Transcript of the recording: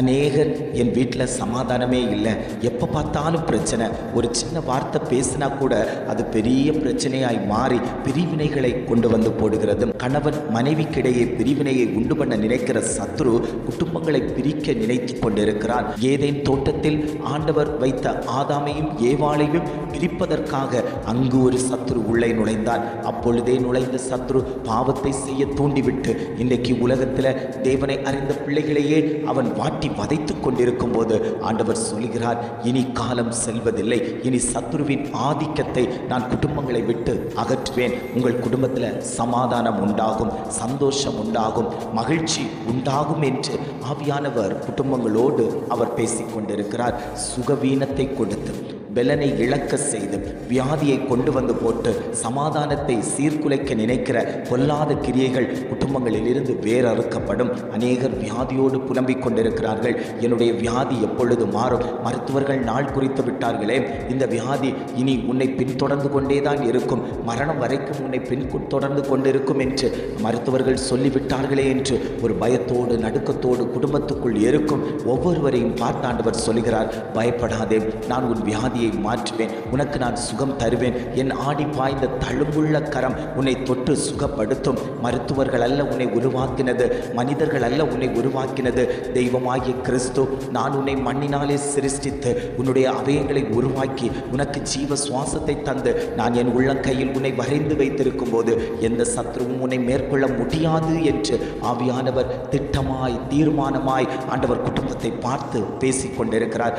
அநேகர் என் வீட்டில் சமாதானமே இல்லை, எப்போ பார்த்தாலும் பிரச்சனை, ஒரு சின்ன வார்த்தை பேசினா கூட அது பெரிய பிரச்சனையாய் மாறி பிரிவினைகளை கொண்டு வந்து போடுகிறது. கணவன் மனைவிக்கிடையே பிரிவினையை உண்டு பண்ண நினைக்கிற சத்ரு குடும்பங்களை பிரிக்க நினைத்து கொண்டிருக்கிறான். ஏதேன் தோட்டத்தில் ஆண்டவர் வைத்த ஆதாமையும் ஏவாளையும் பிரிப்பதற்காக அங்கு ஒரு சத்ரு உள்ளே நுழைந்தான். அப்பொழுதே நுழைந்த சத்ரு பாவத்தை செய்ய தூண்டிவிட்டு இன்றைக்கு உலகத்தில் தேவனை அறிந்த பிள்ளைகளையே அவன் வாட்டி வதைத்துக் கொண்டிருக்கும் போது ஆண்டவர் சொல்கிறார், இனி காலம் செல்வதில்லை, இனி சத்ருவின் ஆதிக்கத்தை நான் குடும்பங்களை விட்டு அகற்றுவேன். உங்கள் குடும்பத்தில் சமாதானம் உண்டாகும், சந்தோஷம் உண்டாகும், மகிழ்ச்சி உண்டாகும் என்று ஆவியானவர் குடும்பங்களோடு அவர் பேசிக்கொண்டிருக்கிறார். சுகவீனத்தை கொடுத்து பெலனை இழக்க செய்து வியாதியை கொண்டு வந்து போட்டு சமாதானத்தை சீர்குலைக்க நினைக்கிற பொல்லாத கிரியைகள் குடும்பங்களில் இருந்து வேறறுக்கப்படும். அநேகர் வியாதியோடு புலம்பிக் கொண்டிருக்கிறார்கள். என்னுடைய வியாதி எப்பொழுது மாறும்? மருத்துவர்கள் நாள் குறித்து விட்டார்களே, இந்த வியாதி இனி உன்னை பின்தொடர்ந்து கொண்டேதான் இருக்கும், மரணம் வரைக்கும் உன்னை பின்தொடர்ந்து கொண்டிருக்கும் என்று மருத்துவர்கள் சொல்லிவிட்டார்களே என்று ஒரு பயத்தோடு நடுக்கத்தோடு குடும்பத்துக்குள் இருக்கும் ஒவ்வொருவரையும் பார்த்தாண்டவர் சொல்கிறார், பயப்படாதே, நான் உன் வியாதியை மாற்றுவேன், உனக்கு நான் சுகம் தருவேன், என் ஆடி பாய்ந்த தழும்புள்ள கரம் உன்னை தொட்டு சுகப்படுத்தும். மருத்துவர்கள் அல்ல உன்னை உருவாக்கினது, மனிதர்கள் அல்ல உன்னை உருவாக்கினது, தெய்வமாகிய கிறிஸ்து நான் உன்னை மண்ணினாலே சிருஷ்டித்து உன்னுடைய அவயங்களை உருவாக்கி உனக்கு ஜீவ சுவாசத்தை தந்து நான் என் உள்ளங்கையில் உன்னை வரைந்து வைத்திருக்கும் போது எந்த சத்ருவும் உன்னை மேற்கொள்ள முடியாது என்று ஆவியானவர் திட்டமாய் தீர்மானமாய் ஆண்டவர் குடும்பத்தை பார்த்து பேசிக்கொண்டிருக்கிறார்.